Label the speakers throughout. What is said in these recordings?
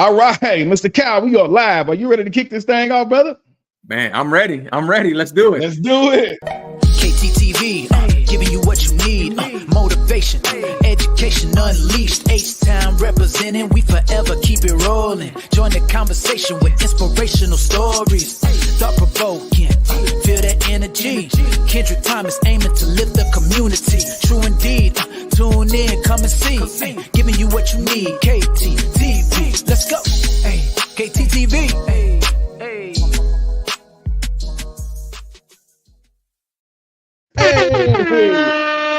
Speaker 1: All right, Mr. Cal, we are live. Are you ready to kick this thing off, brother?
Speaker 2: Man, I'm ready. I'm ready. Let's do it.
Speaker 1: Let's do it.
Speaker 3: KTTV, giving you what you need. Motivation, education unleashed. H-Town representing, we forever keep it rolling. Join the conversation with inspirational stories. Thought-provoking, feel that energy. Kendrick Thomas aiming to lift the community. True indeed, tune in, come and see. Giving you what you need. KTTV, let's go. Hey, KTTV. Hey.
Speaker 1: Hey,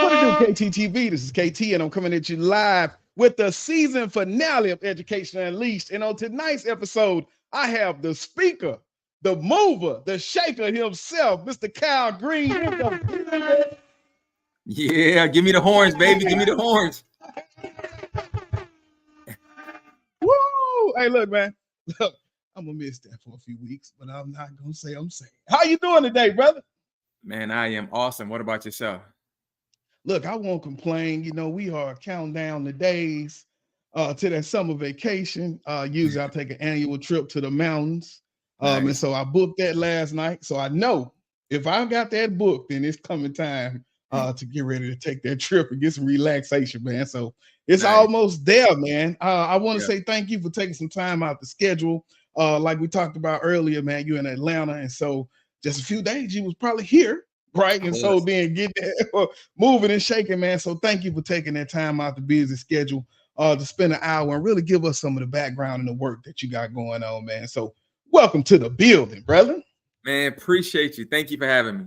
Speaker 1: what it do, KTTV? This is KT, and I'm coming at you live with the season finale of Education Unleashed. And on tonight's episode, I have the speaker, the mover, the shaker himself, Mr. Kyle Green.
Speaker 2: Yeah, give me the horns, baby. Give me the horns.
Speaker 1: Woo! Hey, look, man. Look, I'm gonna miss that for a few weeks, but I'm not gonna say I'm saying. How you doing today, brother?
Speaker 2: Man, I am awesome. What about yourself?
Speaker 1: Look, I won't complain. You know, we are counting down the days to that summer vacation. Usually I take an annual trip to the mountains.
Speaker 2: Nice.
Speaker 1: And so I booked that last night. So I know if I got that booked, then it's coming time to get ready to take that trip and get some relaxation, man. So it's
Speaker 2: Nice.
Speaker 1: almost there, man. I want to say thank you for taking some time out the schedule. Like we talked about earlier, man, you're in Atlanta. And so just a few days, you was probably here, right? And so then get that moving and shaking, man. So thank you for taking that time out the busy schedule to spend an hour and really give us some of the background and the work that you got going on, man. So welcome to the building, brother.
Speaker 2: Man, appreciate you. Thank you for having me.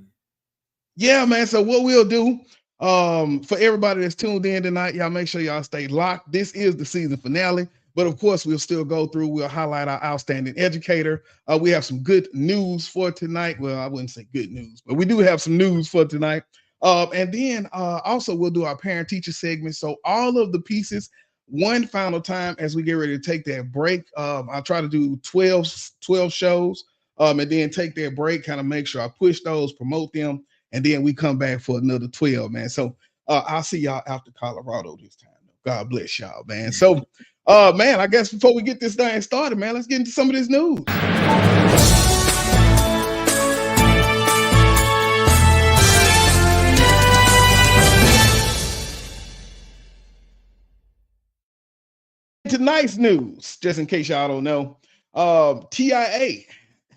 Speaker 1: Yeah, man. So what we'll do for everybody that's tuned in tonight, y'all make sure y'all stay locked. This is the season finale. But of course, we'll still go through. We'll highlight our outstanding educator. We have some good news for tonight. Well, I wouldn't say good news, but we do have some news for tonight. And then also we'll do our parent-teacher segment. So all of the pieces, one final time as we get ready to take that break. I'll try to do 12 shows and then take that break, kind of make sure I push those, promote them, and then we come back for another 12, man. So I'll see y'all after Colorado this time. God bless y'all, man. So man, I guess before we get this thing started, man, let's get into some of this news. Tonight's news, just in case y'all don't know, TIA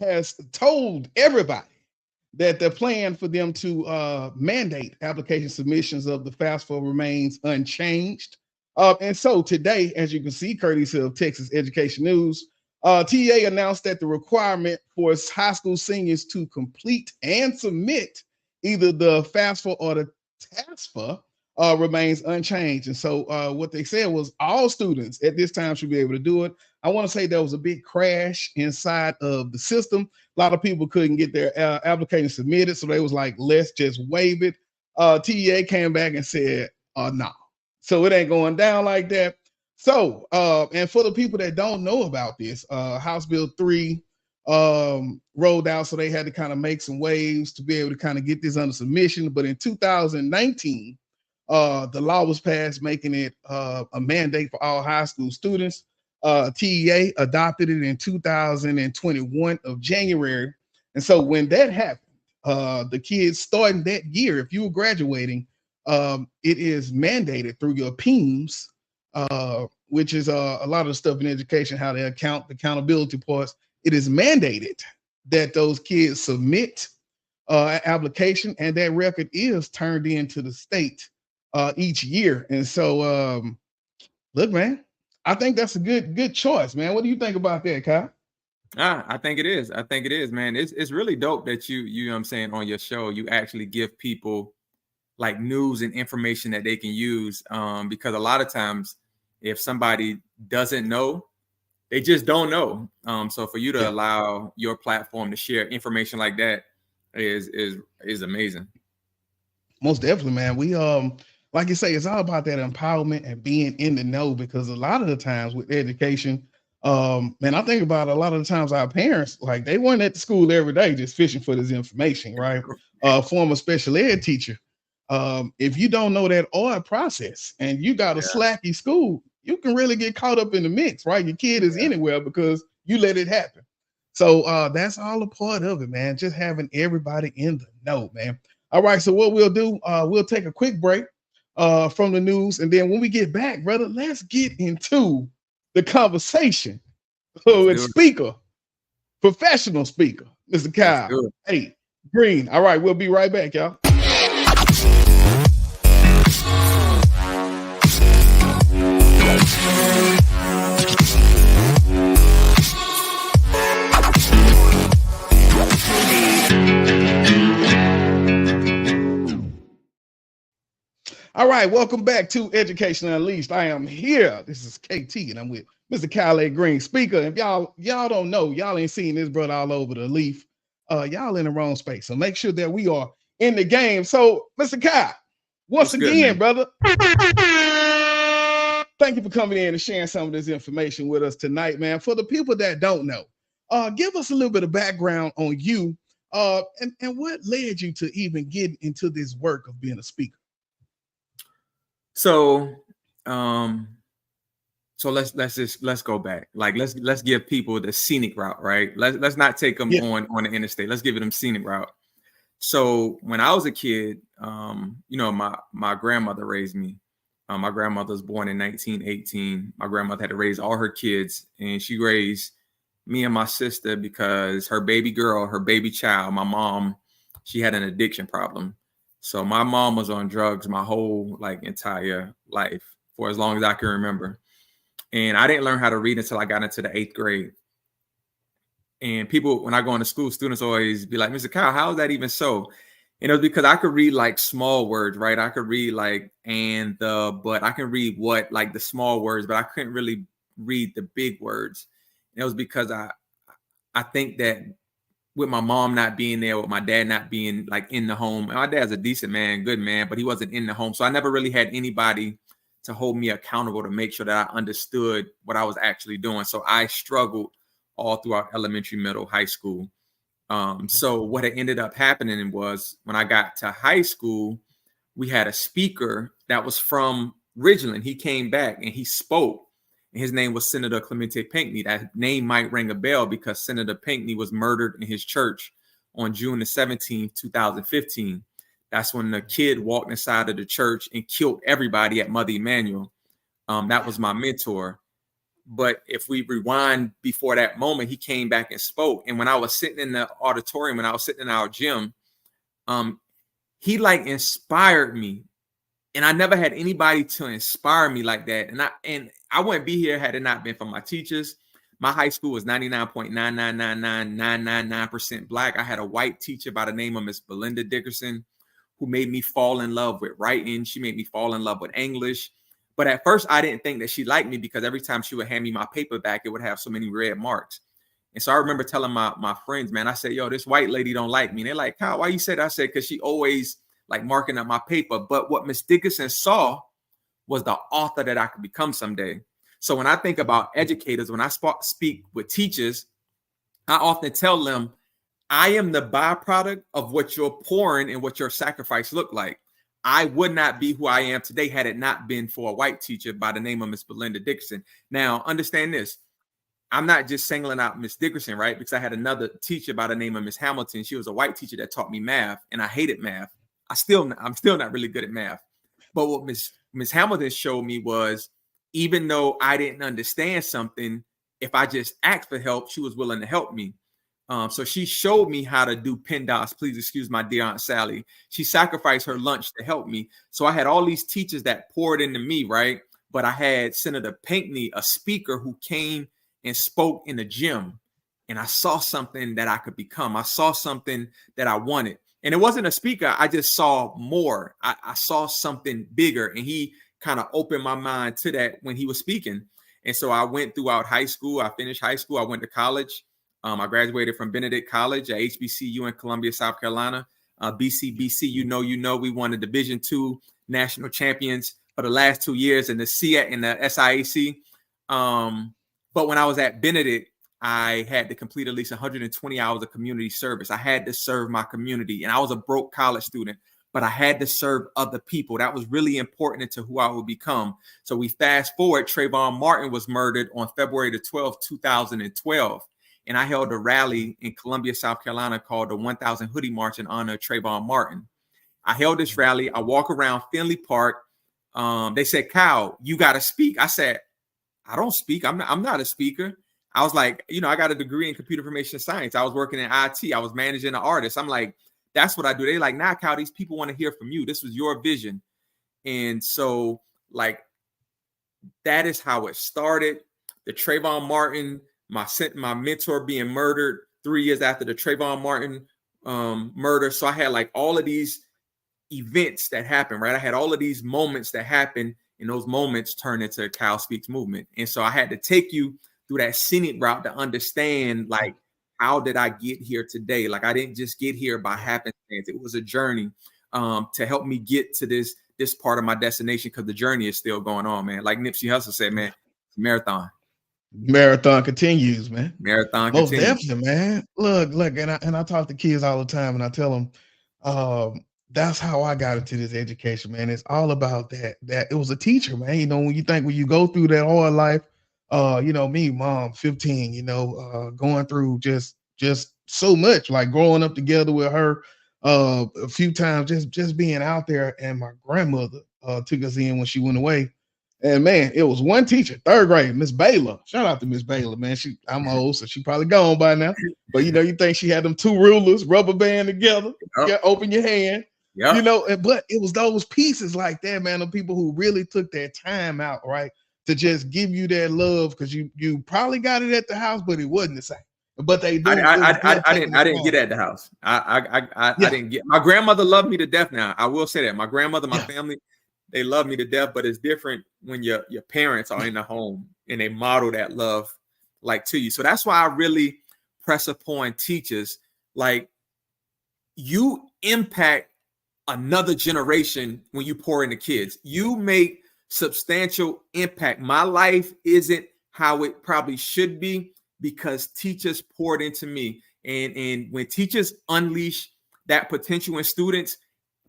Speaker 1: has told everybody that the plan for them to mandate application submissions of the FAFSA remains unchanged. And so today, as you can see, courtesy of Texas Education News, TA announced that the requirement for high school seniors to complete and submit either the FAFSA or the TASFA remains unchanged. And so what they said was all students at this time should be able to do it. I want to say there was a big crash inside of the system. A lot of people couldn't get their application submitted, so they was like, let's just waive it. TA came back and said, no. So it ain't going down like that. So, and for the people that don't know about this, House Bill 3 rolled out, so they had to kind of make some waves to be able to kind of get this under submission. But in 2019, the law was passed making it a mandate for all high school students. TEA adopted it in 2021 of January. And so when that happened, the kids starting that year, if you were graduating, it is mandated through your PEMS, which is a lot of the stuff in education, how they account, the accountability parts. It is mandated that those kids submit an application, and that record is turned into the state each year. And so, look, man, I think that's a good choice, man. What do you think about that, Kyle?
Speaker 2: I think it is. I think it is, man. It's really dope that you know what I'm saying, on your show, you actually give people like news and information that they can use, because a lot of times if somebody doesn't know, they just don't know. So for you to allow your platform to share information like that is amazing.
Speaker 1: Most definitely, man. We like you say, it's all about that empowerment and being in the know, because a lot of the times with education, man, I think about a lot of the times our parents, like, they weren't at the school every day just fishing for this information, right? Former special ed teacher. If you don't know that OR process and you got a slacky school, you can really get caught up in the mix, right? Your kid is anywhere because you let it happen. So that's all a part of it, man. Just having everybody in the know, man. All right, so what we'll do, we'll take a quick break from the news, and then when we get back, brother, let's get into the conversation with speaker, professional speaker, Mr. Kyle. Hey, Green. All right, we'll be right back, y'all. All right, welcome back to Education Unleashed. I am here. This is KT, and I'm with Mr. Kyle Green, speaker. If y'all don't know, y'all ain't seen this brother all over the leaf. Y'all in the wrong space. So make sure that we are in the game. So, Mr. Kyle, once again, brother, thank you for coming in and sharing some of this information with us tonight, man. For the people that don't know, give us a little bit of background on you, and what led you to even get into this work of being a speaker.
Speaker 2: So let's go back. Like let's give people the scenic route, right? Let's not take them on the interstate. Let's give them scenic route. So when I was a kid, my grandmother raised me. My grandmother was born in 1918. My grandmother had to raise all her kids, and she raised me and my sister because her baby girl, her baby child, my mom, she had an addiction problem. So my mom was on drugs my whole entire life for as long as I can remember. And I didn't learn how to read until I got into the 8th grade. And people, when I go into school, students always be like, Mr. Kyle, how is that even so? And it was because I could read small words, right? I could read and, the, but I can read the small words, but I couldn't really read the big words. And it was because I think that with my mom not being there, with my dad not being in the home. My dad's a decent man, good man, but he wasn't in the home. So I never really had anybody to hold me accountable to make sure that I understood what I was actually doing. So I struggled all throughout elementary, middle, high school. So what had ended up happening was when I got to high school, we had a speaker that was from Ridgeland. He came back and he spoke. And his name was Senator Clemente Pinckney. That name might ring a bell because Senator Pinckney was murdered in his church on June the 17th, 2015. That's when the kid walked inside of the church and killed everybody at Mother Emanuel. That was my mentor. But if we rewind before that moment, he came back and spoke. And when I was sitting in the auditorium, when I was sitting in our gym, he inspired me. And I never had anybody to inspire me like that. And I wouldn't be here had it not been for my teachers. My high school was 99.9999999% Black. I had a white teacher by the name of Miss Belinda Dickerson, who made me fall in love with writing. She made me fall in love with English. But at first, I didn't think that she liked me because every time she would hand me my paper back, it would have so many red marks. And so I remember telling my friends, man, I said, yo, this white lady don't like me. And they're like, Kyle, why you say that? I said, because she always marking up my paper. But what Miss Dickerson saw was the author that I could become someday. So when I think about educators, when I speak with teachers, I often tell them, I am the byproduct of what you're pouring and what your sacrifice looked like. I would not be who I am today had it not been for a white teacher by the name of Miss Belinda Dickerson. Now, understand this. I'm not just singling out Miss Dickerson, right? Because I had another teacher by the name of Miss Hamilton. She was a white teacher that taught me math, and I hated math. I'm still not really good at math. But what Miss Hamilton showed me was, even though I didn't understand something, if I just asked for help, she was willing to help me. So she showed me how to do PennDOS. Please excuse my dear Aunt Sally. She sacrificed her lunch to help me. So I had all these teachers that poured into me, right? But I had Senator Pinckney, a speaker who came and spoke in the gym. And I saw something that I could become. I saw something that I wanted. And it wasn't a speaker. I just saw more. I saw something bigger. And he kind of opened my mind to that when he was speaking. And so I went throughout high school. I finished high school. I went to college. I graduated from Benedict College at HBCU in Columbia, South Carolina. BCBC, you know, we won the Division II national champions for the last 2 years in the SIAC and the SIAC. But when I was at Benedict, I had to complete at least 120 hours of community service. I had to serve my community, and I was a broke college student. but I had to serve other people. That was really important into who I would become. So we fast forward, Trayvon Martin was murdered on February the 12th, 2012. And I held a rally in Columbia, South Carolina called the 1000 Hoodie March in honor of Trayvon Martin. I held this rally. I walk around Finley Park. They said, Kyle, you got to speak. I said, I don't speak. I'm not a speaker. I was like, I got a degree in computer information science. I was working in IT. I was managing an artist. I'm like, that's what I do. They like, nah, Kyle, these people want to hear from you. This was your vision. And so like, that is how it started. The Trayvon Martin, my mentor being murdered 3 years after the Trayvon Martin murder. So I had like all of these events that happened, right? I had all of these moments that happened, and those moments turned into a Kyle Speaks movement. And so I had to take you through that scenic route to understand, like, how did I get here today? Like, I didn't just get here by happenstance. It was a journey to help me get to this part of my destination, because the journey is still going on, man. Like Nipsey Hussle said, man, it's a marathon.
Speaker 1: Marathon continues, man.
Speaker 2: Marathon
Speaker 1: Most
Speaker 2: continues.
Speaker 1: definitely, man. Look, and I talk to kids all the time, and I tell them, that's how I got into this education, man. It's all about that it was a teacher, man. When you go through that hard life, me, mom, 15, going through just so much, like growing up together with her a few times, just being out there. And my grandmother took us in when she went away. And man, it was one teacher, third grade, Miss Baylor. Shout out to Miss Baylor, man. I'm old, so she probably gone by now. But you think she had them two rulers, rubber band together, open your hand. Yeah. But it was those pieces like that, man, of people who really took their time out, right, to just give you that love, because you probably got it at the house, but it wasn't the same. But they do.
Speaker 2: I didn't get it at the house. I didn't get. My grandmother loved me to death. Now I will say that my grandmother, my family, they love me to death. But it's different when your parents are in the home and they model that love like to you. So that's why I really press upon teachers, like, you impact another generation when you pour into kids. You make substantial impact. My life isn't how it probably should be because teachers poured into me. And when teachers unleash that potential in students,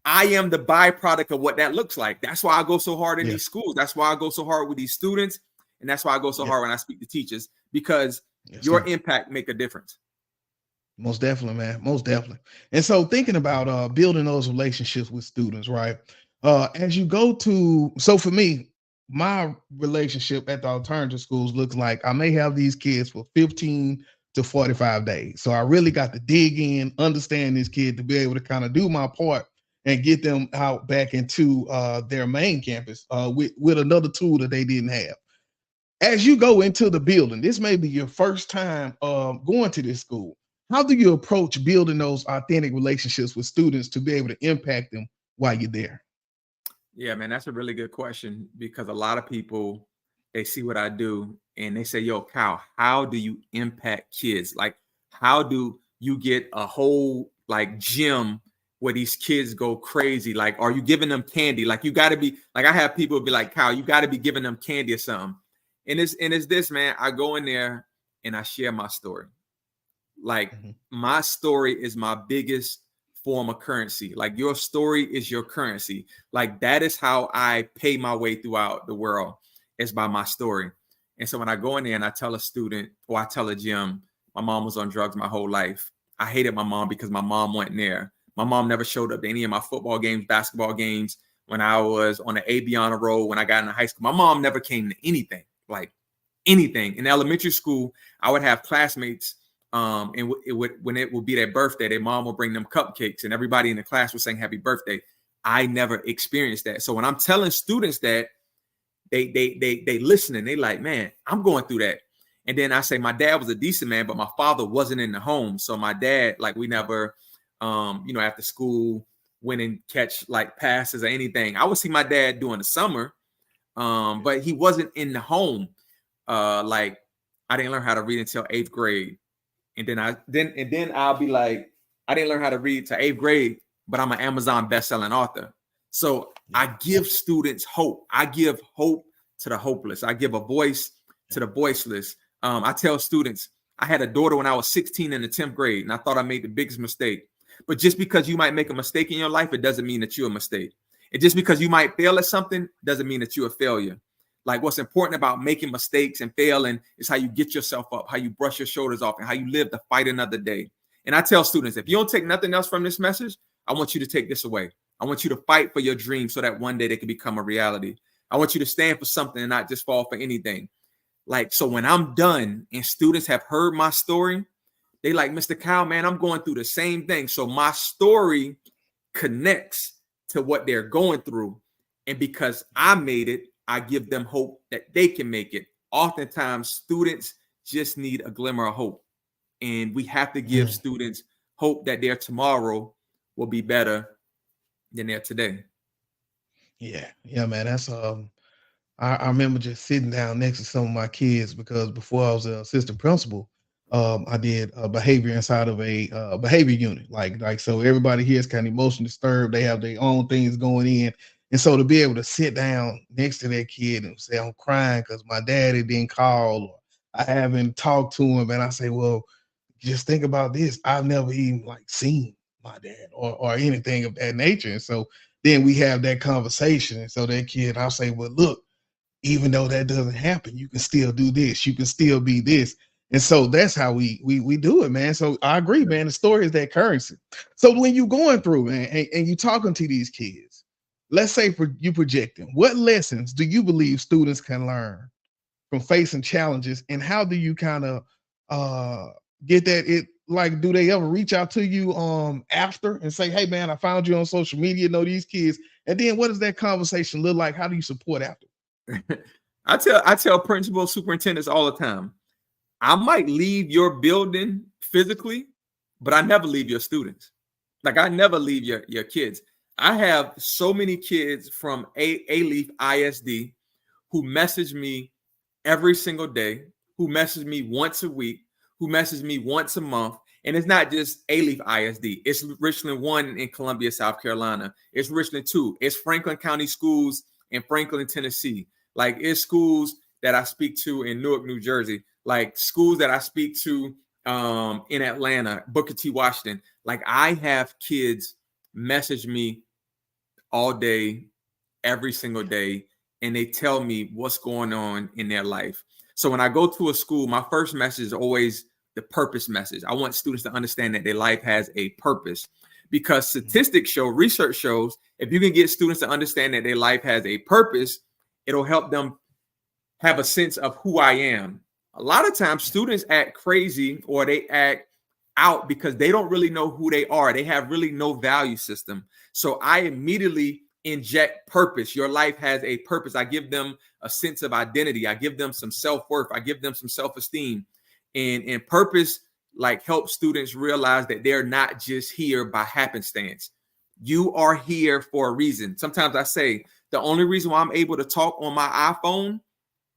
Speaker 2: I am the byproduct of what that looks like. That's why I go so hard in these schools. That's why I go so hard with these students. And that's why I go so hard when I speak to teachers, because your impact make a difference.
Speaker 1: Most definitely, man. Most definitely. And so thinking about building those relationships with students, right? As you go to, so for me, my relationship at the alternative schools looks like I may have these kids for 15 to 45 days. So I really got to dig in, understand this kid to be able to kind of do my part and get them out back into their main campus with another tool that they didn't have. As you go into the building, this may be your first time going to this school. How do you approach building those authentic relationships with students to be able to impact them while you're there?
Speaker 2: Yeah, man, that's a really good question, because a lot of people, they see what I do and they say, yo, Kyle, how do you impact kids? Like, how do you get a whole like gym where these kids go crazy? Like, are you giving them candy? Like, you got to be like, I have people be like, Kyle, you got to be giving them candy or something. And it's this, man, I go in there and I share my story. Like, my story is my biggest form of currency. Like, your story is your currency. Like, that is how I pay my way throughout the world, is by my story. And so when I go in there and I tell a student, or I tell a gym, my mom was on drugs my whole life. I hated my mom because my mom wasn't there. My mom never showed up to any of my football games, basketball games. When I was on the AB honor roll, when I got into high school, my mom never came to anything, like anything. In elementary school, I would have classmates, and when it would be their birthday, their mom would bring them cupcakes and everybody in the class was saying happy birthday. I never experienced that. So when I'm telling students that, they listen and they like, man, I'm going through that. And then I say, my dad was a decent man, but my father wasn't in the home. So my dad, like, we never, after school went and catch like passes or anything. I would see my dad during the summer, but he wasn't in the home. Like, I didn't learn how to read until 8th grade. And then I'll be like, I didn't learn how to read to 8th grade, but I'm an Amazon best-selling author. So I give students hope. I give hope to the hopeless. I give a voice to the voiceless. I tell students, I had a daughter when I was 16 in the 10th grade, and I thought I made the biggest mistake. But just because you might make a mistake in your life, it doesn't mean that you're a mistake. And just because you might fail at something doesn't mean that you're a failure. Like, what's important about making mistakes and failing is how you get yourself up, how you brush your shoulders off, and how you live to fight another day. And I tell students, if you don't take nothing else from this message, I want you to take this away. I want you to fight for your dreams so that one day they can become a reality. I want you to stand for something and not just fall for anything. Like, so when I'm done and students have heard my story, they like, Mr. Kyle, man, I'm going through the same thing. So my story connects to what they're going through. And because I made it, I give them hope that they can make it. Oftentimes, students just need a glimmer of hope. And we have to give students hope that their tomorrow will be better than their today.
Speaker 1: Yeah, man. That's I remember just sitting down next to some of my kids because before I was an assistant principal, I did behavior inside of a behavior unit. Like so everybody here is kind of emotionally disturbed. They have their own things going in. And so to be able to sit down next to that kid and say, I'm crying because my daddy didn't call or I haven't talked to him. And I say, well, just think about this. I've never even like seen my dad or anything of that nature. And so then we have that conversation. And so that kid, I'll say, well, look, even though that doesn't happen, you can still do this. You can still be this. And so that's how we do it, man. So I agree, man. The story is that currency. So when you're going through, man, and you talking to these kids, let's say you projecting, what lessons do you believe students can learn from facing challenges, and how do you kind of get that? It like, do they ever reach out to you after and say, hey, man, I found you on social media, know these kids, and then what does that conversation look like? How do you support after?
Speaker 2: I tell principals, superintendents all the time, I might leave your building physically, but I never leave your students. Like, I never leave your kids. I have so many kids from A-Leaf ISD who message me every single day, who message me once a week, who message me once a month. And it's not just A-Leaf ISD. It's Richland 1 in Columbia, South Carolina. It's Richland 2. It's Franklin County Schools in Franklin, Tennessee. Like, it's schools that I speak to in Newark, New Jersey. Like, schools that I speak to in Atlanta, Booker T. Washington. Like, I have kids message me all day, every single day, and they tell me what's going on in their life. So when I go to a school, my first message is always the purpose message. I want students to understand that their life has a purpose, because statistics show, research shows, if you can get students to understand that their life has a purpose, it'll help them have a sense of who I am. A lot of times students act crazy or they act out because they don't really know who they are. They have really no value system. So I immediately inject purpose. Your life has a purpose. I give them a sense of identity. I give them some self-worth. I give them some self-esteem. And purpose like helps students realize that they're not just here by happenstance. You are here for a reason. Sometimes I say the only reason why I'm able to talk on my iPhone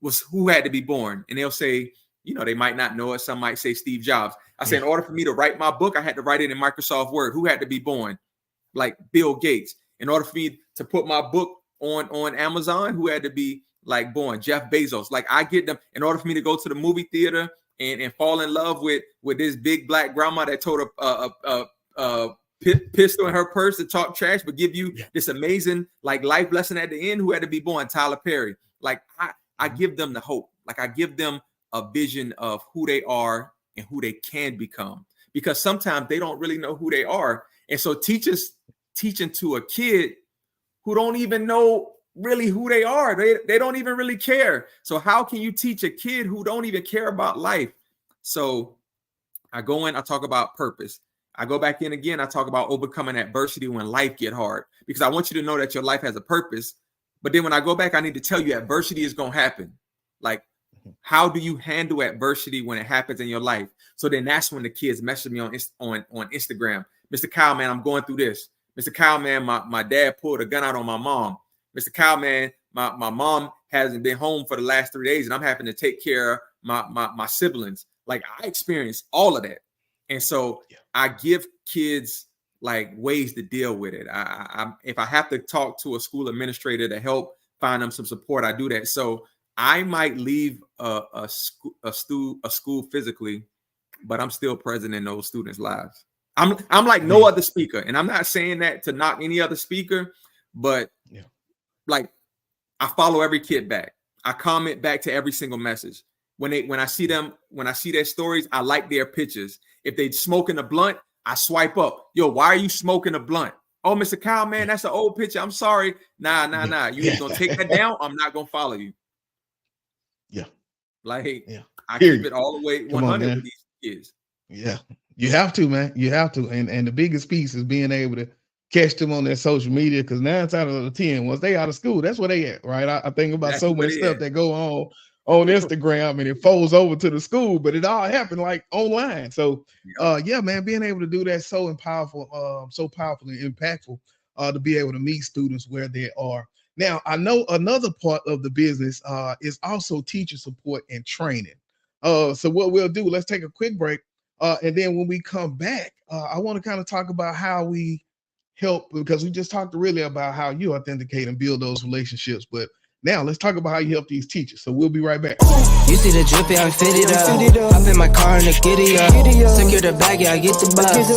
Speaker 2: was who had to be born. And they'll say, you know, they might not know it. Some might say Steve Jobs. I say, in order for me to write my book, I had to write it in Microsoft Word. Who had to be born? Like Bill Gates. In order for me to put my book on Amazon, who had to be like born? Jeff Bezos. Like, I get them. In order for me to go to the movie theater and fall in love with this big black grandma that told a pistol in her purse to talk trash, but give you this amazing like life lesson at the end, who had to be born? Tyler Perry. Like, I give them the hope. Like, I give them a vision of who they are and who they can become, because sometimes they don't really know who they are. And so teachers teaching to a kid who don't even know really who they are. They don't even really care. So how can you teach a kid who don't even care about life? So I go in, I talk about purpose. I go back in again, I talk about overcoming adversity when life get hard, because I want you to know that your life has a purpose. But then when I go back, I need to tell you adversity is going to happen. Like, how do you handle adversity when it happens in your life? So then that's when the kids message me on Instagram. Mr. Kyle, man, I'm going through this. Mr. Kyle, man, my dad pulled a gun out on my mom. Mr. Kyle, man, my mom hasn't been home for the last 3 days, and I'm having to take care of my siblings. Like, I experienced all of that. And so I give kids like ways to deal with it. If I have to talk to a school administrator to help find them some support, I do that. So I might leave a school physically, but I'm still present in those students' lives. I'm like no other speaker, and I'm not saying that to knock any other speaker, but like I follow every kid back. I comment back to every single message. When I see their stories, I like their pictures. If they smoking a blunt, I swipe up. Yo, why are you smoking a blunt? Oh, Mr. Kyle, man, that's an old picture. I'm sorry. Nah. You either gonna take that down, I'm not gonna follow you.
Speaker 1: Yeah.
Speaker 2: Like I keep it all the way 100 with these kids.
Speaker 1: Yeah. You have to, man. You have to. And the biggest piece is being able to catch them on their social media, because 9 out of 10, once they out of school, that's where they at, right? I think about so much stuff that go on Instagram, and it folds over to the school, but it all happened like online. So man, being able to do that so powerful, so powerful and impactful, to be able to meet students where they are. Now, I know another part of the business is also teacher support and training. So what we'll do, let's take a quick break. And then when we come back, I want to kind of talk about how we help, because we just talked really about how you authenticate and build those relationships. But now let's talk about how you help these teachers. So we'll be right back.
Speaker 4: You see the drip, yeah, I'm fitted up. Hop in my car and the giddy up. Secure the bag, yeah, I get the bus. Pick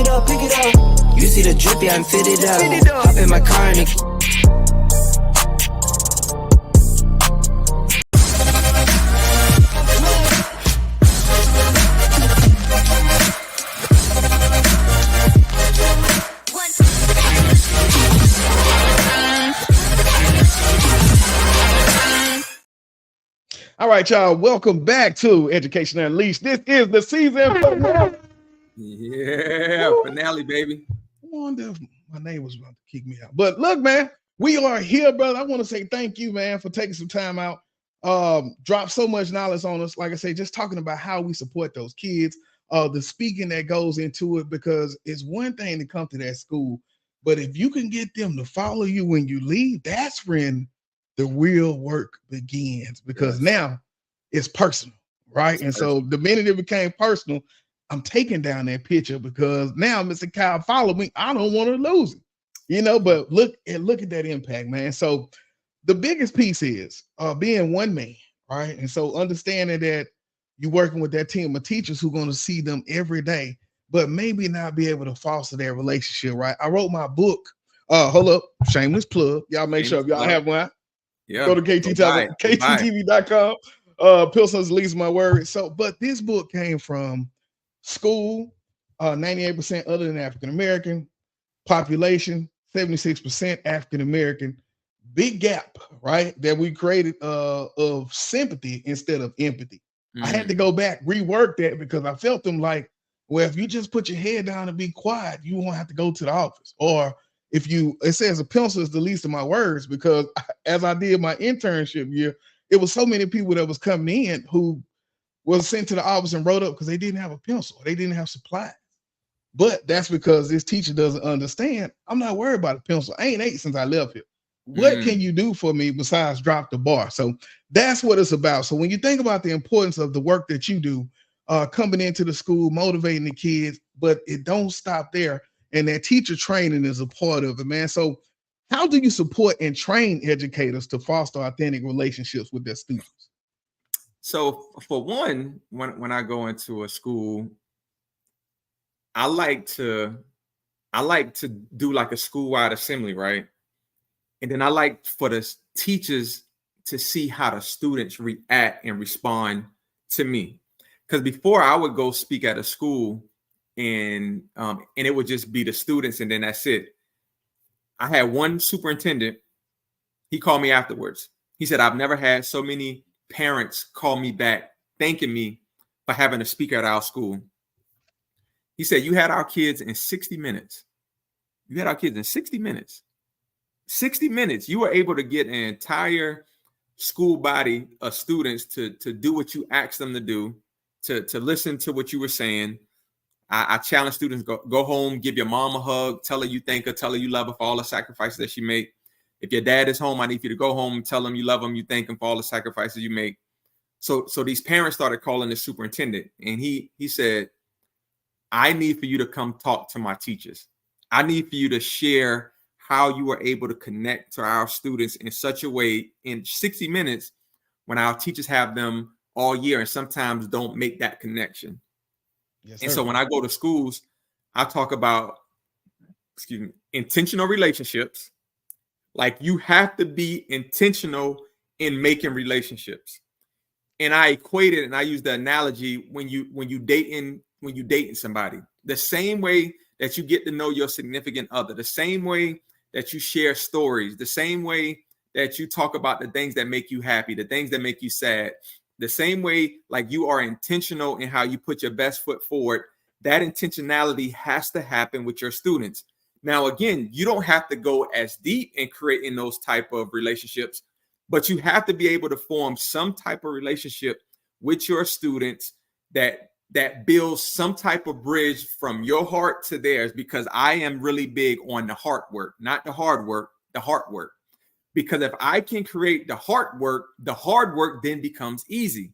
Speaker 4: it up. You see the drip, yeah, I'm fitted up. Hop in my car and the
Speaker 1: All right, y'all. Welcome back to Education Unleashed. This is the season finale.
Speaker 2: Yeah, finale, baby.
Speaker 1: I wonder if my name was about to kick me out. But look, man, we are here, brother. I want to say thank you, man, for taking some time out. Drop so much knowledge on us. Like I say, just talking about how we support those kids, the speaking that goes into it, because it's one thing to come to that school, but if you can get them to follow you when you leave, that's when the real work begins, because now it's personal, right? So the minute it became personal, I'm taking down that picture, because now Mr. Kyle follow me. I don't want to lose it, but look at that impact, man. So the biggest piece is being one man, right? And so understanding that you're working with that team of teachers who are going to see them every day, but maybe not be able to foster their relationship, right? I wrote my book. Hold up, shameless plug. Y'all make sure if y'all have one.
Speaker 2: Yeah.
Speaker 1: Go to KTTV.com. Pilson's leaves my word. So, but this book came from school, 98% other than African American, population, 76% African American. Big gap, right? That we created of sympathy instead of empathy. I had to go back, rework that, because I felt them like, well, if you just put your head down and be quiet, you won't have to go to the office. Or it says a pencil is the least of my words, because as I did my internship year, it was so many people that was coming in who was sent to the office and wrote up because they didn't have a pencil, they didn't have supplies. But that's because this teacher doesn't understand. I'm not worried about a pencil. I ain't ate since I left here. What can you do for me besides drop the bar? So that's what it's about. So when you think about the importance of the work that you do, coming into the school, motivating the kids, but it don't stop there. And that teacher training is a part of it, man. So how do you support and train educators to foster authentic relationships with their students?
Speaker 2: So for one, when I go into a school, I like to do like a school-wide assembly, right? And then I like for the teachers to see how the students react and respond to me. Because before I would go speak at a school, and it would just be the students, and then that's it. I had one superintendent. He called me afterwards. He said, "I've never had so many parents call me back thanking me for having a speaker at our school." He said, "You had our kids in 60 minutes. You had our kids in 60 minutes. 60 minutes. You were able to get an entire school body of students to do what you asked them to do, to listen to what you were saying." I challenge students, go home, give your mom a hug, tell her you thank her, tell her you love her for all the sacrifices that she made. If your dad is home, I need you to go home, tell him you love him, you thank him for all the sacrifices you make. So these parents started calling the superintendent, and he said, "I need for you to come talk to my teachers. I need for you to share how you were able to connect to our students in such a way in 60 minutes when our teachers have them all year and sometimes don't make that connection." Yes, and so when I go to schools, I talk about, intentional relationships. Like, you have to be intentional in making relationships. And I equate it, and I use the analogy when you dating somebody, the same way that you get to know your significant other, the same way that you share stories, the same way that you talk about the things that make you happy, the things that make you sad, the same way, like, you are intentional in how you put your best foot forward. That intentionality has to happen with your students. Now, again, you don't have to go as deep in creating those type of relationships, but you have to be able to form some type of relationship with your students that builds some type of bridge from your heart to theirs, because I am really big on the heart work, not the hard work, the heart work. Because if I can create the heart work, the hard work then becomes easy.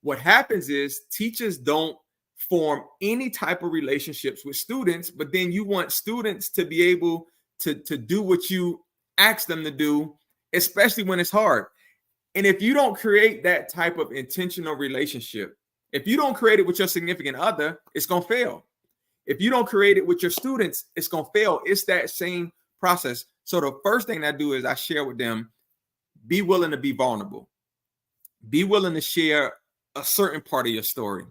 Speaker 2: What happens is teachers don't form any type of relationships with students, but then you want students to be able to do what you ask them to do, especially when it's hard. And if you don't create that type of intentional relationship, if you don't create it with your significant other, it's going to fail. If you don't create it with your students, it's going to fail. It's that same process. So the first thing I do is I share with them, be willing to be vulnerable. Be willing to share a certain part of your story.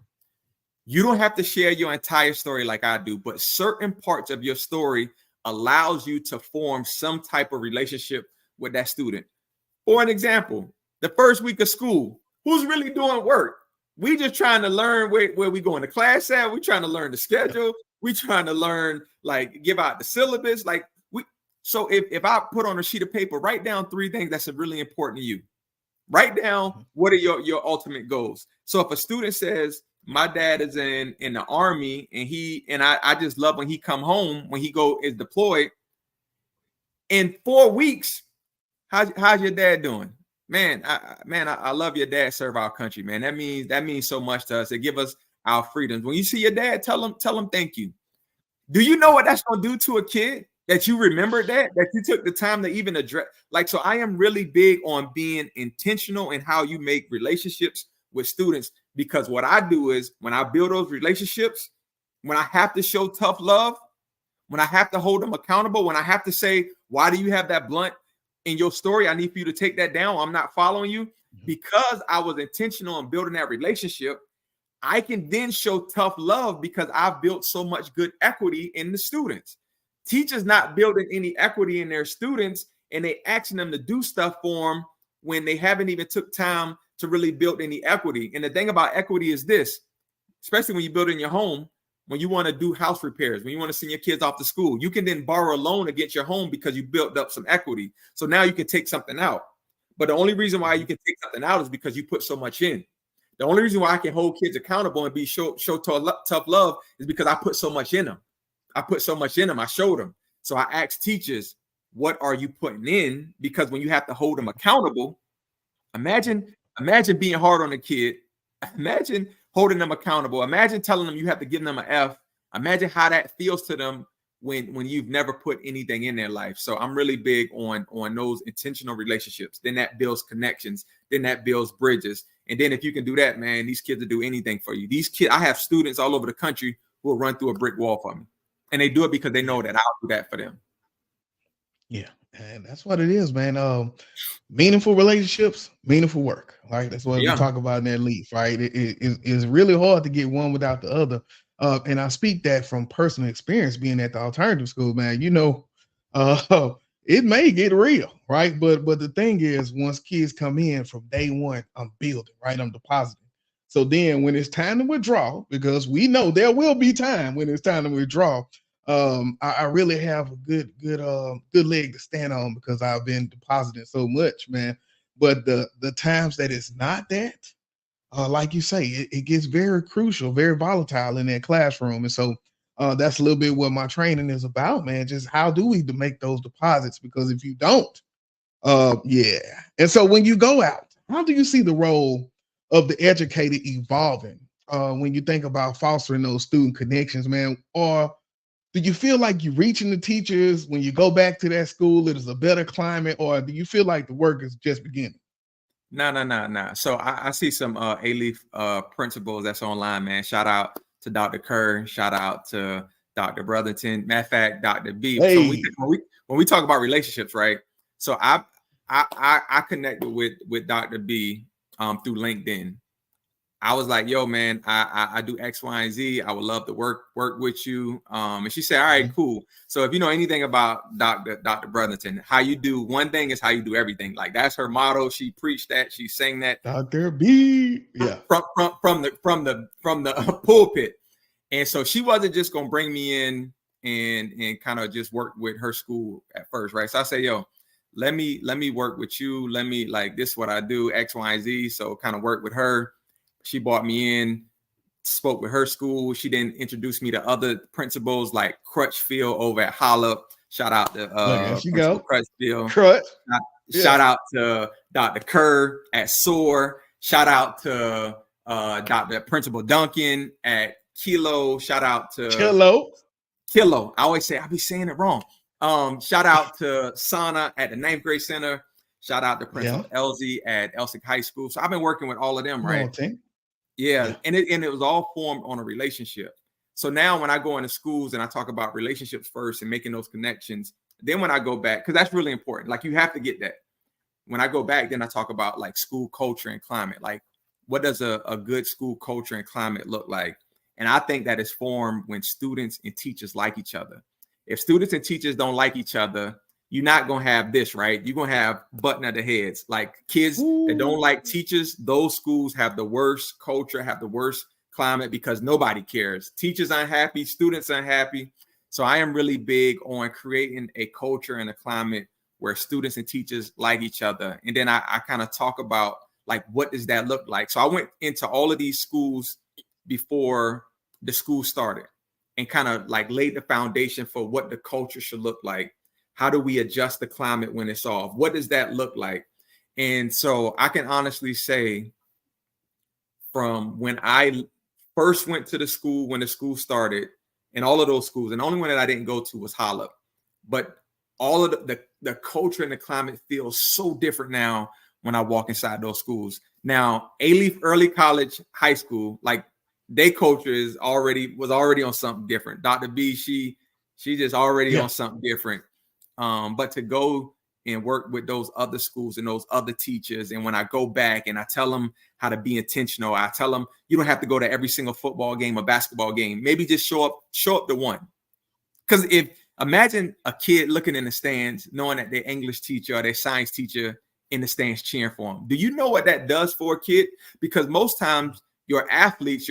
Speaker 2: You don't have to share your entire story like I do, but certain parts of your story allows you to form some type of relationship with that student. For an example, the first week of school, who's really doing work? We just trying to learn where we going to class at. We trying to learn the schedule. We trying to learn, like, give out the syllabus. Like, so if I put on a sheet of paper, write down 3 things that's really important to you. Write down what are your ultimate goals. So if a student says, my dad is in the Army, and I just love when he come home, when he is deployed. In 4 weeks, how's your dad doing? Man, I love your dad serve our country, man. That means so much to us. It give us our freedoms. When you see your dad, tell him thank you. Do you know what that's gonna do to a kid? That you remembered that you took the time to even address. Like, so I am really big on being intentional in how you make relationships with students, because what I do is when I build those relationships, when I have to show tough love, when I have to hold them accountable, when I have to say, why do you have that blunt in your story? I need for you to take that down. I'm not following you. Because I was intentional in building that relationship, I can then show tough love because I've built so much good equity in the students. Teachers not building any equity in their students, and they asking them to do stuff for them when they haven't even took time to really build any equity. And the thing about equity is this, especially when you build in your home, when you want to do house repairs, when you want to send your kids off to school, you can then borrow a loan against your home because you built up some equity. So now you can take something out. But the only reason why you can take something out is because you put so much in. The only reason why I can hold kids accountable and show tough love is because I put so much in them. I put so much in them. I showed them. So I ask teachers, what are you putting in? Because when you have to hold them accountable, imagine being hard on a kid. Imagine holding them accountable. Imagine telling them you have to give them an F. Imagine how that feels to them when you've never put anything in their life. So I'm really big on those intentional relationships. Then that builds connections. Then that builds bridges. And then if you can do that, man, these kids will do anything for you. These kids, I have students all over the country who will run through a brick wall for me. And they do it because they know that I'll do that for them.
Speaker 1: Yeah, and that's what it is, man. Meaningful relationships, meaningful work, right? That's what we talk about in that leaf, right? It's really hard to get one without the other. And I speak that from personal experience being at the alternative school, man. You know, it may get real, right? But the thing is, once kids come in from day one, I'm building, right? I'm depositing. So then when it's time to withdraw, because we know there will be time when it's time to withdraw, I really have a good leg to stand on because I've been depositing so much, man. But the times that it's not that, like you say, it gets very crucial, very volatile in that classroom. And so that's a little bit what my training is about, man. Just how do we make those deposits? Because if you don't, yeah. And so when you go out, how do you see the role of the educator evolving when you think about fostering those student connections, man? Or do you feel like you're reaching the teachers when you go back to that school, it is a better climate, or do you feel like the work is just beginning?
Speaker 2: No. So I see some A-Leaf principals that's online, man. Shout out to Dr. Kerr. Shout out to Dr. Brotherton. Matter of fact, Dr. B.
Speaker 1: Hey.
Speaker 2: So when we talk about relationships, right? So I connected with Dr. B through LinkedIn. I was like, yo, man, I do X, Y, and Z. I would love to work with you. And she said, all right, cool. So if you know anything about Dr. Brotherton, how you do one thing is how you do everything. Like that's her motto. She preached that. She sang that.
Speaker 1: Dr. B. Yeah.
Speaker 2: From the pulpit. And so she wasn't just gonna bring me in and kind of just work with her school at first, right? So I say, yo, let me work with you. Let me like this is what I do, X, Y, and Z. So kind of work with her. She brought me in, spoke with her school. She then introduced me to other principals like Crutchfield over at Hollop. Shout out to Crutchfield.
Speaker 1: Crutch.
Speaker 2: Shout out to Dr. Kerr at SOAR. Shout out to Dr. Principal Duncan at Kilo. Shout out to Kilo. I always say I be saying it wrong. Shout out to Sana at the 9th grade center. Shout out to Principal Elsie at Elsick High School. So I've been working with all of them, right? Yeah. And it was all formed on a relationship. So now when I go into schools and I talk about relationships first and making those connections, then when I go back, because that's really important. Like you have to get that. When I go back, then I talk about like school culture and climate. Like what does a good school culture and climate look like? And I think that is formed when students and teachers like each other. If students and teachers don't like each other, you're not going to have this, right? You're going to have button at the heads. Like kids that don't like teachers, those schools have the worst culture, have the worst climate because nobody cares. Teachers unhappy, students unhappy. So I am really big on creating a culture and a climate where students and teachers like each other. And then I kind of talk about like, what does that look like? So I went into all of these schools before the school started and kind of like laid the foundation for what the culture should look like. How do we adjust the climate when it's off? What does that look like? And so I can honestly say from when I first went to the school, when the school started, and all of those schools, and the only one that I didn't go to was Hollop, but all of the culture and the climate feels so different now when I walk inside those schools. Now, A-Leaf Early College High School, like their culture was already on something different. Dr. B, she just already on something different. But to go and work with those other schools and those other teachers, and when I go back and I tell them how to be intentional, I tell them you don't have to go to every single football game or basketball game. Maybe just show up to one. Because imagine a kid looking in the stands, knowing that their English teacher or their science teacher in the stands cheering for them. Do you know what that does for a kid? Because most times your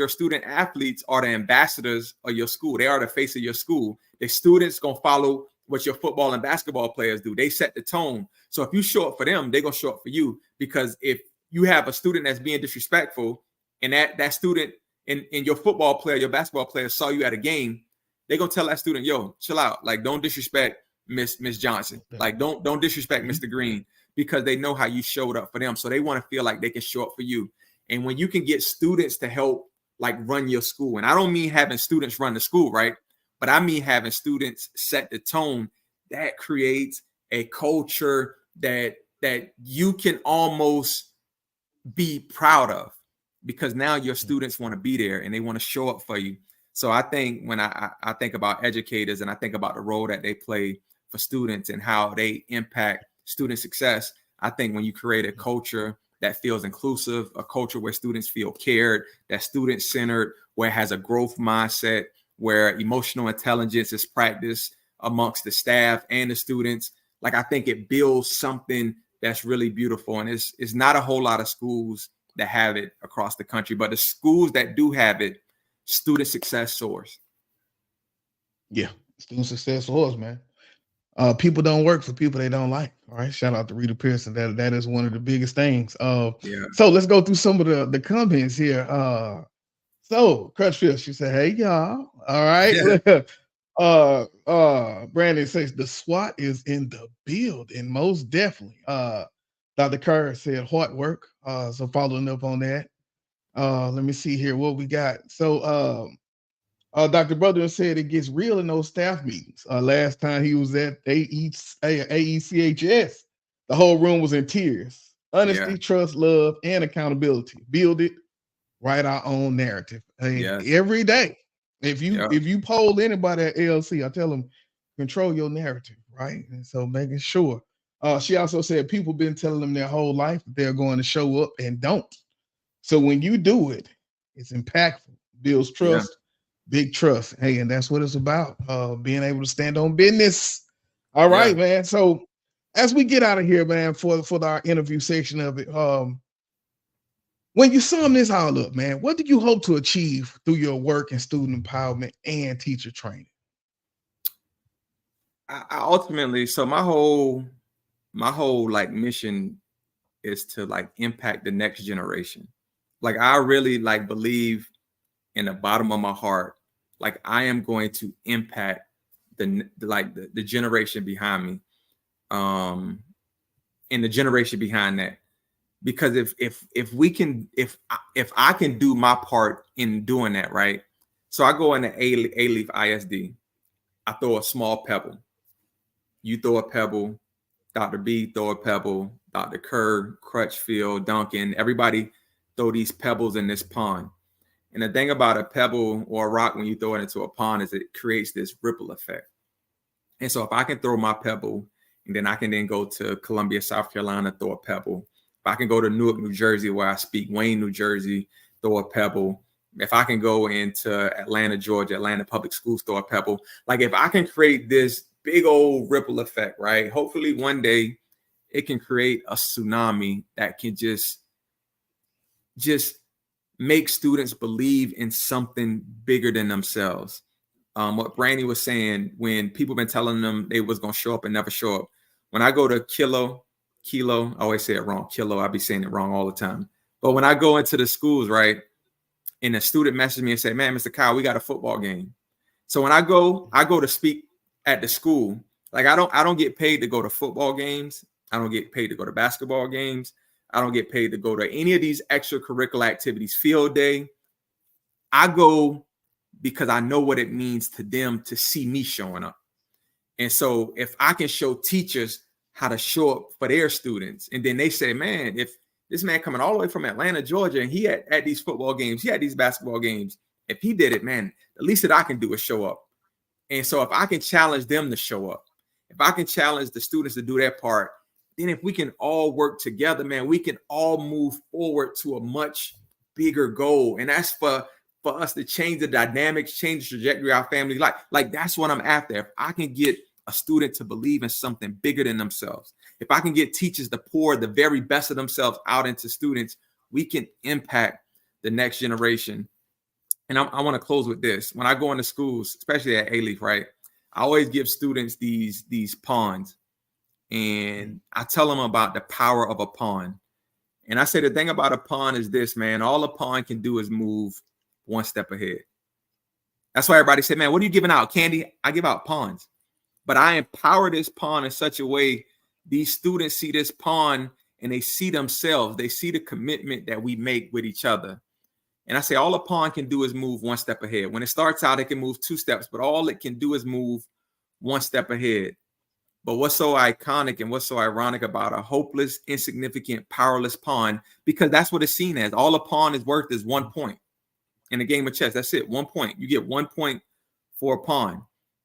Speaker 2: student athletes are the ambassadors of your school. They are the face of your school. The students going to follow what your football and basketball players do. They set the tone. So if you show up for them, they're going to show up for you. Because if you have a student that's being disrespectful and that student and your football player, your basketball player saw you at a game, they're going to tell that student, yo, chill out. Like, don't disrespect Miss Johnson. Like, don't disrespect Mr. Green, because they know how you showed up for them. So they want to feel like they can show up for you. And when you can get students to help like run your school, and I don't mean having students run the school, right? But I mean having students set the tone, that creates a culture that you can almost be proud of, because now your students want to be there and they want to show up for you. So I think when I think about educators and I think about the role that they play for students and how they impact student success, I think when you create a culture that feels inclusive, a culture where students feel cared, that's student-centered, where it has a growth mindset, where emotional intelligence is practiced amongst the staff and the students, like I think it builds something that's really beautiful. And it's not a whole lot of schools that have it across the country, but the schools that do have it, student success soars.
Speaker 1: Yeah, student success soars, man. People don't work for people they don't like. All right. Shout out to Rita Pearson. That is one of the biggest things. So let's go through some of the comments here. So Crutchfield, she said, hey y'all. All right. Brandon says the SWAT is in the building, most definitely. Dr. Kerr said hard work. So following up on that. Let me see here what we got. So Dr. Brother said it gets real in those staff meetings. Last time he was at AECHS, the whole room was in tears. Honesty, trust, love, and accountability. Build it, write our own narrative. Every day. If you poll anybody at ALC, I tell them control your narrative, right? And so making sure. She also said people been telling them their whole life that they're going to show up and don't. So when you do it, it's impactful, builds trust, big trust. Hey, and that's what it's about. Being able to stand on business. All right, man. So as we get out of here, man, for our interview section of it, when you sum this all up, man, what do you hope to achieve through your work in student empowerment and teacher training?
Speaker 2: I ultimately, so my whole like mission is to like impact the next generation. Like I really like believe in the bottom of my heart, like I am going to impact the generation behind me, and the generation behind that. Because if we can, if I can do my part in doing that, right? So I go into A-Leaf ISD, I throw a small pebble. You throw a pebble, Dr. B throw a pebble, Dr. Kerr, Crutchfield, Duncan, everybody throw these pebbles in this pond. And the thing about a pebble or a rock when you throw it into a pond is it creates this ripple effect. And so if I can throw my pebble, and then I can then go to Columbia, South Carolina, throw a pebble. If I can go to Newark, New Jersey, where I speak, Wayne, New Jersey, throw a pebble. If I can go into Atlanta, Georgia, Atlanta Public Schools, throw a pebble. Like if I can create this big old ripple effect, right? Hopefully one day it can create a tsunami that can just make students believe in something bigger than themselves. What Brandy was saying, when people been telling them they was going to show up and never show up. When I go to Kilo, I always say it wrong. Kilo, I be saying it wrong all the time. But when I go into the schools, right, and a student messaged me and say, man, Mr. Kyle, we got a football game. So when I go to speak at the school. Like I don't get paid to go to football games. I don't get paid to go to basketball games. I don't get paid to go to any of these extracurricular activities, field day. I go because I know what it means to them to see me showing up. And so if I can show teachers how to show up for their students, and then they say, man, if this man coming all the way from Atlanta, Georgia, and he at these football games, he had these basketball games, if he did it, man, the least that I can do is show up. And so if I can challenge them to show up, if I can challenge the students to do their part, then if we can all work together, man, we can all move forward to a much bigger goal. And that's for us to change the dynamics, change the trajectory of our family life. Like that's what I'm after. If I can get a student to believe in something bigger than themselves, if I can get teachers to pour the very best of themselves out into students, we can impact the next generation. And I want to close with this. When I go into schools, especially at A-Leaf, right, I always give students these ponds. And I tell them about the power of a pond. And I say the thing about a pond is this, man, all a pond can do is move one step ahead. That's why everybody say, man, what are you giving out? Candy? I give out ponds. But I empower this pond in such a way these students see this pond and they see themselves. They see the commitment that we make with each other. And I say all a pond can do is move one step ahead. When it starts out, it can move 2 steps, but all it can do is move one step ahead. But what's so iconic and what's so ironic about a hopeless, insignificant, powerless pawn, because that's what it's seen as. All a pawn is worth is 1 point in a game of chess. That's it, 1 point. You get 1 point for a pawn.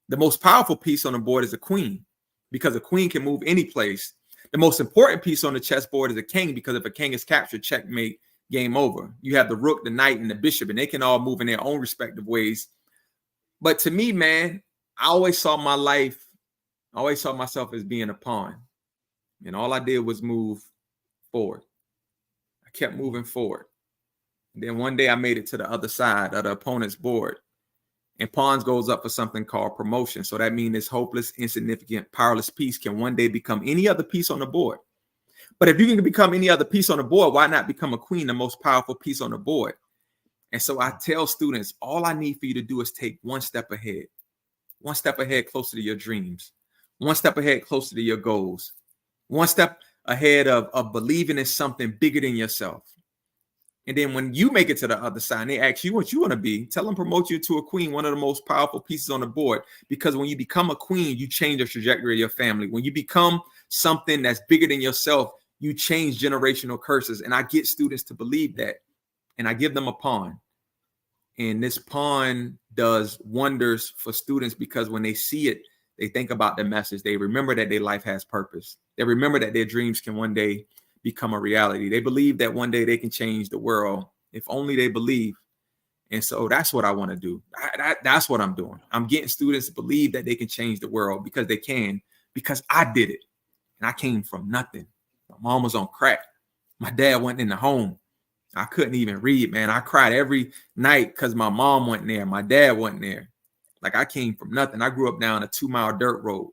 Speaker 2: The most powerful piece on the board is a queen, because a queen can move any place. The most important piece on the chessboard is a king, because if a king is captured, checkmate, game over. You have the rook, the knight, and the bishop, and they can all move in their own respective ways. But to me, man, I always saw myself as being a pawn. And all I did was move forward. I kept moving forward. And then one day I made it to the other side of the opponent's board. And pawns goes up for something called promotion. So that means this hopeless, insignificant, powerless piece can one day become any other piece on the board. But if you can become any other piece on the board, why not become a queen, the most powerful piece on the board? And so I tell students, all I need for you to do is take 1 step ahead. 1 step ahead closer to your dreams. 1 step ahead closer to your goals. 1 step ahead of believing in something bigger than yourself. And then when you make it to the other side and they ask you what you want to be, tell them promote you to a queen, one of the most powerful pieces on the board. Because when you become a queen, you change the trajectory of your family. When you become something that's bigger than yourself, you change generational curses. And I get students to believe that. And I give them a pawn. And this pond does wonders for students because when they see it, they think about the message. They remember that their life has purpose. They remember that their dreams can one day become a reality. They believe that one day they can change the world if only they believe. And so that's what I want to do. That's what I'm doing. I'm getting students to believe that they can change the world because they can, because I did it. And I came from nothing. My mom was on crack. My dad went in the home. I couldn't even read, man. I cried every night because my mom wasn't there. My dad wasn't there. Like, I came from nothing. I grew up down a 2-mile dirt road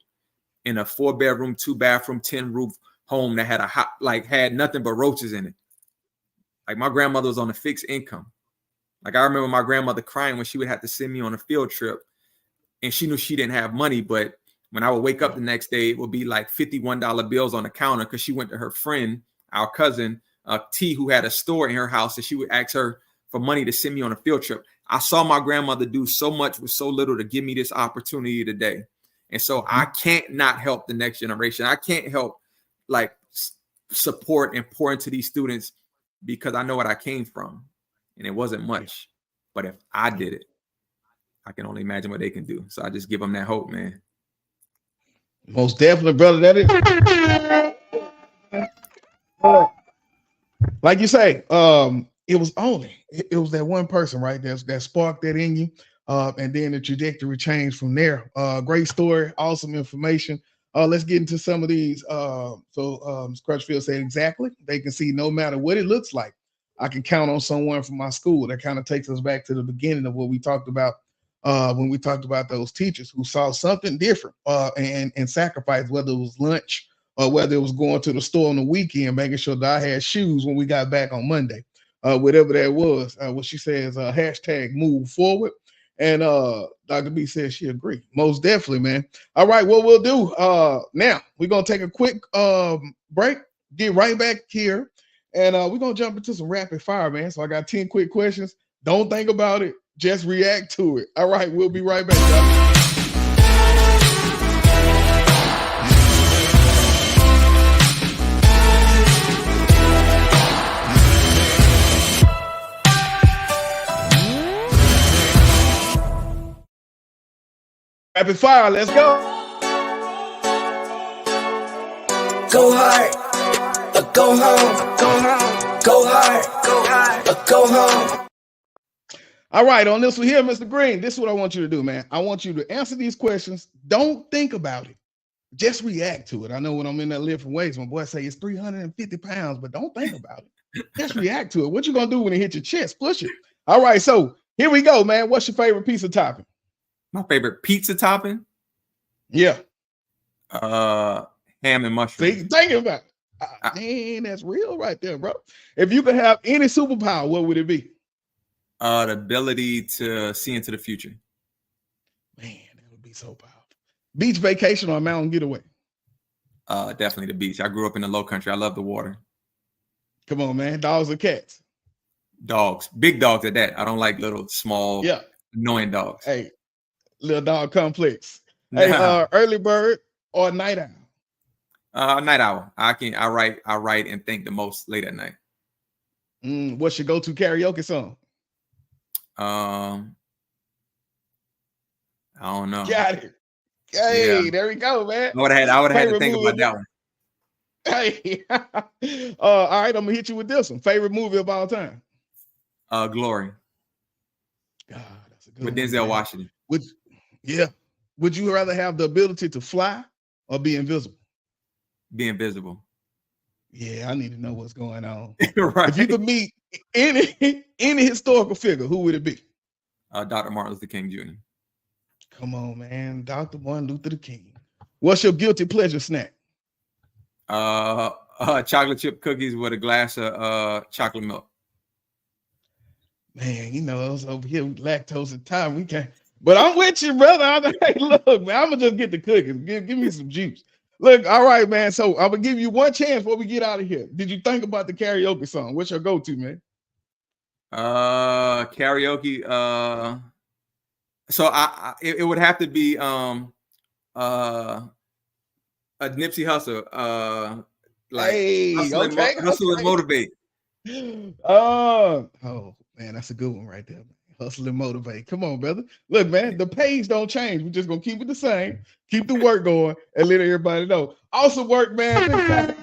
Speaker 2: in a 4-bedroom, 2-bathroom, 10-roof home that had nothing but roaches in it. Like, my grandmother was on a fixed income. Like, I remember my grandmother crying when she would have to send me on a field trip, and she knew she didn't have money. But when I would wake up the next day, it would be like $51 bills on the counter because she went to her friend, our cousin, T, who had a store in her house, and she would ask her for money to send me on a field trip. I saw my grandmother do so much with so little to give me this opportunity today. And so I can't not help the next generation. I can't help support and pour into these students because I know what I came from. And it wasn't much. But if I did it, I can only imagine what they can do. So I just give them that hope, man.
Speaker 1: Most definitely, brother. That is. Like you say, it was that one person, right? That sparked that in you. And then the trajectory changed from there. Great story, awesome information. Let's get into some of these. Crutchfield said exactly. They can see no matter what it looks like, I can count on someone from my school. That kind of takes us back to the beginning of what we talked about when we talked about those teachers who saw something different and sacrificed, whether it was lunch or whether it was going to the store on the weekend, making sure that I had shoes when we got back on Monday, whatever that was. What she says, hashtag move forward. And Dr. B says she agreed. Most definitely, man. All right, what we'll do now, we're going to take a quick break, get right back here, and we're going to jump into some rapid fire, man. So I got 10 quick questions. Don't think about it. Just react to it. All right, we'll be right back, y'all. Rapid fire, let's go.
Speaker 4: Go hard, or go home, go home, go hard, or go home.
Speaker 1: All right, on this one here, Mr. Green, this is what I want you to do, man. I want you to answer these questions. Don't think about it. Just react to it. I know when I'm in that lifting weights, my boy say it's 350 pounds, but don't think about it. Just react to it. What you gonna do when it hit your chest? Push it. All right, so here we go, man. What's your favorite pizza topping?
Speaker 2: My favorite pizza topping?
Speaker 1: Yeah.
Speaker 2: Ham and mushroom.
Speaker 1: See, think about it. Man, that's real right there, bro. If you could have any superpower, what would it be?
Speaker 2: The ability to see into the future.
Speaker 1: Man, that would be so powerful. Beach vacation or mountain getaway?
Speaker 2: Definitely the beach. I grew up in the low country. I love the water.
Speaker 1: Come on, man. Dogs or cats?
Speaker 2: Dogs. Big dogs at that. I don't like little, small, annoying dogs.
Speaker 1: Hey, little dog complex. Hey, early bird or night owl?
Speaker 2: Night owl. I write and think the most late at night.
Speaker 1: What's your go-to karaoke song?
Speaker 2: I don't know.
Speaker 1: Got it. Hey, there we go, man.
Speaker 2: I would have had to think about that one.
Speaker 1: Hey, all right, I'm gonna hit you with this one. Favorite movie of all time?
Speaker 2: Glory.
Speaker 1: God, that's a good
Speaker 2: with
Speaker 1: one,
Speaker 2: Denzel
Speaker 1: man.
Speaker 2: Washington.
Speaker 1: Would you rather have the ability to fly or be invisible?
Speaker 2: Be invisible.
Speaker 1: Yeah, I need to know what's going on.
Speaker 2: Right.
Speaker 1: If you could meet any historical figure, who would it be?
Speaker 2: Dr. Martin Luther King Jr.
Speaker 1: Come on, man. Dr. Martin Luther King. What's your guilty pleasure snack?
Speaker 2: Chocolate chip cookies with a glass of chocolate milk.
Speaker 1: Man, you know, us over here with lactose and time, we can't. But I'm with you, brother. Hey, look, man, I'm gonna just get the cookies. Give me some juice. Look, all right, man. So I'm gonna give you one chance before we get out of here. Did you think about the karaoke song? What's your go-to, man?
Speaker 2: Karaoke. So it would have to be a Nipsey Hussle. Hustle and motivate.
Speaker 1: Oh man, that's a good one right there, Hustle and motivate. Come on, brother. Look, man, the page don't change. We're just gonna keep it the same, keep the work going, and let everybody know. Awesome work, man.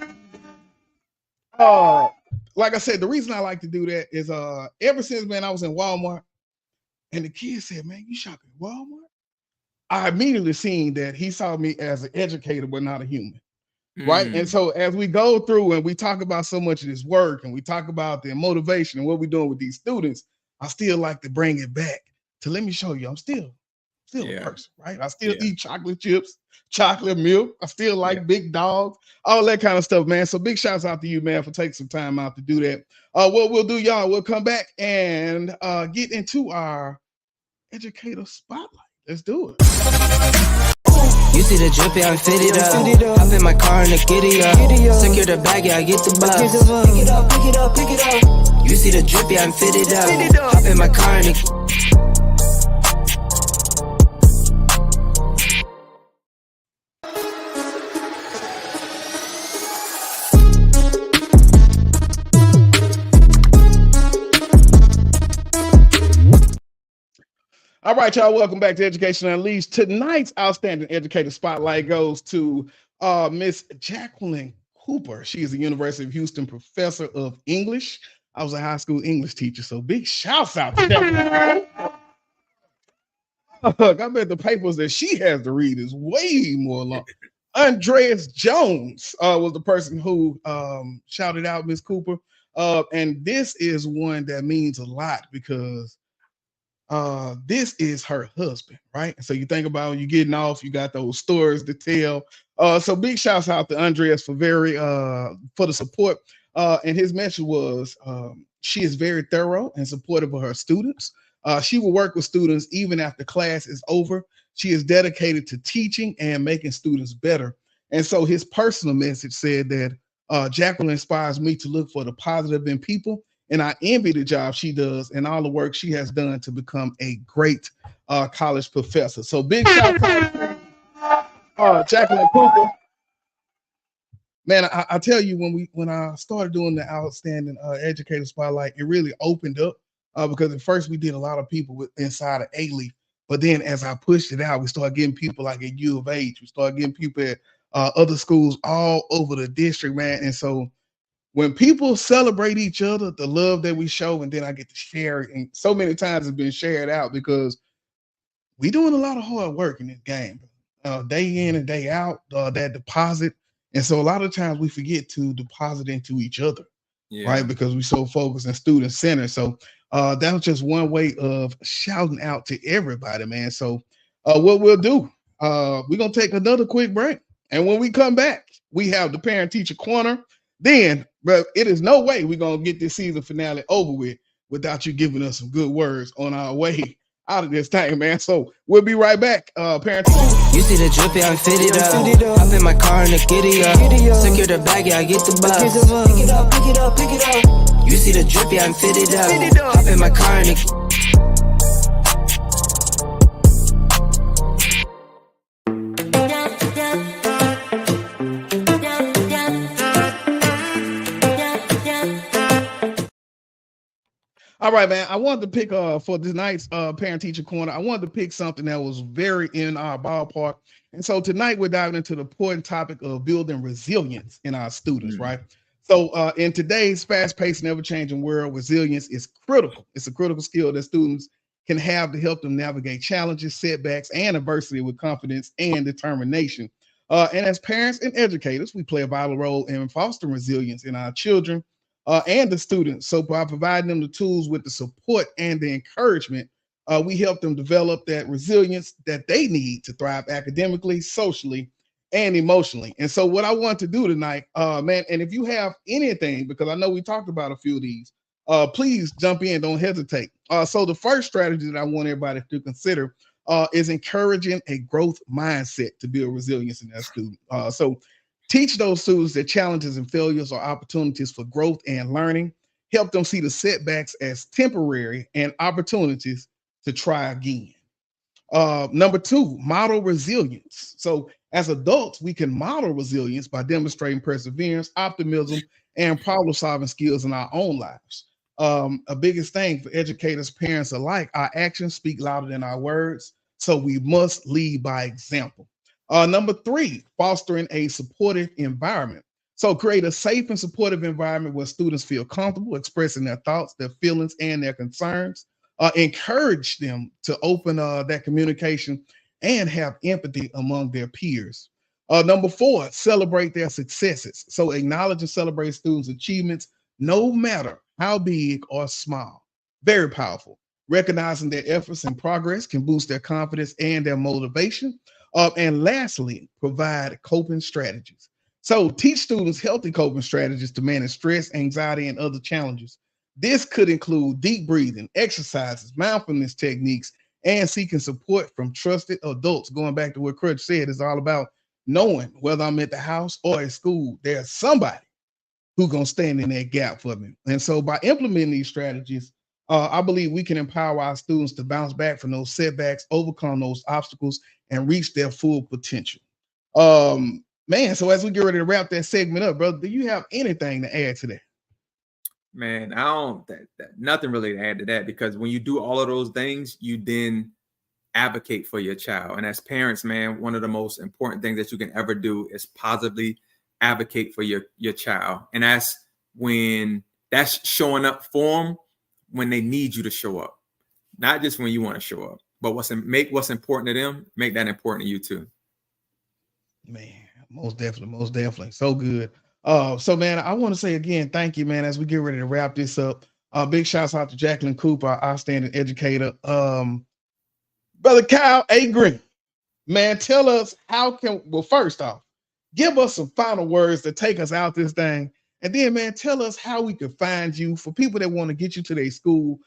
Speaker 1: Like I said, the reason I like to do that is ever since, man, I was in Walmart and the kid said, "Man, you shop at Walmart?" I immediately seen that he saw me as an educator, but not a human. Right. And so as we go through and we talk about so much of this work and we talk about the motivation and what we're doing with these students, I still like to bring it back to let me show you I'm still a person, right? I still eat chocolate chips, chocolate milk. I still like big dogs, all that kind of stuff, man. So big shouts out to you, man, for taking some time out to do that. What we'll do, y'all, we'll come back and get into our educator spotlight. Let's do it.
Speaker 4: You see the drip, yeah, I'm fitted up. Hop in my car and the giddy up. Secure the bag, yeah, I get the bus. Pick it up, pick it up, pick it up. You see the drip, yeah, I'm fitted up. Hop in my car and the
Speaker 1: All right, y'all, welcome back to Education Unleashed. Tonight's Outstanding Educator Spotlight goes to Miss Jacqueline Cooper. She is a University of Houston professor of English. I was a high school English teacher, so big shouts out to Jacqueline. I bet the papers that she has to read is way more long. Andreas Jones was the person who shouted out Miss Cooper. And this is one that means a lot because this is her husband, right? So you think about when you're getting off, you got those stories to tell. So big shouts out to Andreas for the support. And his message was she is very thorough and supportive of her students. She will work with students even after class is over. She is dedicated to teaching and making students better. And so his personal message said that Jacqueline inspires me to look for the positive in people. And I envy the job she does and all the work she has done to become a great college professor. So big shout out to Jacqueline Cooper. Man, I tell you, when I started doing the Outstanding Educator Spotlight, it really opened up because at first we did a lot of people inside of A-Leaf. But then as I pushed it out, we started getting people like at U of H. We started getting people at other schools all over the district, man. And so when people celebrate each other, the love that we show, and then I get to share it, and so many times it's been shared out because we doing a lot of hard work in this game, day in and day out, that deposit. And so a lot of times we forget to deposit into each other, right? Because we're so focused and student centered. So that was just one way of shouting out to everybody, man. So what we'll do, we're going to take another quick break. And when we come back, we have the Parent Teacher Corner. Then, bro, it is no way we're going to get this season finale over with without you giving us some good words on our way out of this thing, man. So we'll be right back, Parent Teacher.
Speaker 4: You see the drip, yeah, I'm fitted up. Hop in my car and the giddy up. Secure the bag, yeah, I get the bus. Pick it up, pick it up, pick it up. You see the drip, yeah, I'm fitted up. Hop in my car and the
Speaker 1: All right, man. I wanted to pick for this night's Parent Teacher Corner. I wanted to pick something that was very in our ballpark. And so tonight we're diving into the important topic of building resilience in our students, right? So in today's fast-paced and ever-changing world, resilience is critical. It's a critical skill that students can have to help them navigate challenges, setbacks, and adversity with confidence and determination. And as parents and educators, we play a vital role in fostering resilience in our children and the students. So by providing them the tools with the support and the encouragement, we help them develop that resilience that they need to thrive academically, socially, and emotionally. And so what I want to do tonight, man, and if you have anything, because I know we talked about a few of these, please jump in, don't hesitate. So the first strategy that I want everybody to consider is encouraging a growth mindset to build resilience in that student. So teach those students that challenges and failures are opportunities for growth and learning. Help them see the setbacks as temporary and opportunities to try again. Number two, model resilience. So as adults, we can model resilience by demonstrating perseverance, optimism, and problem-solving skills in our own lives. A biggest thing for educators, parents alike, our actions speak louder than our words. So we must lead by example. Number three, fostering a supportive environment. So create a safe and supportive environment where students feel comfortable expressing their thoughts, their feelings, and their concerns. Encourage them to open that communication and have empathy among their peers. Number four, celebrate their successes. So acknowledge and celebrate students' achievements, no matter how big or small. Very powerful. Recognizing their efforts and progress can boost their confidence and their motivation. And lastly, provide coping strategies. So teach students healthy coping strategies to manage stress, anxiety, and other challenges. This could include deep breathing, exercises, mindfulness techniques, and seeking support from trusted adults. Going back to what Crutch said, it's all about knowing whether I'm at the house or at school, there's somebody who's going to stand in that gap for me. And so by implementing these strategies, I believe we can empower our students to bounce back from those setbacks, overcome those obstacles, and reach their full potential. Man, so as we get ready to wrap that segment up, brother, do you have anything to add to that?
Speaker 2: Man, I don't nothing really to add to that, because when you do all of those things, you then advocate for your child. And as parents, man, one of the most important things that you can ever do is positively advocate for your child. And that's showing up for them when they need you to show up, not just when you want to show up, but make what's important to them, make that important to you too.
Speaker 1: Man, most definitely. So good. So man, I want to say again, thank you, man, as we get ready to wrap this up. Big shouts out to Jacqueline Cooper, our outstanding educator. Brother Kyle A. Green, man, tell us first off, give us some final words to take us out this thing. And then, man, tell us how we can find you for people that want to get you to their school.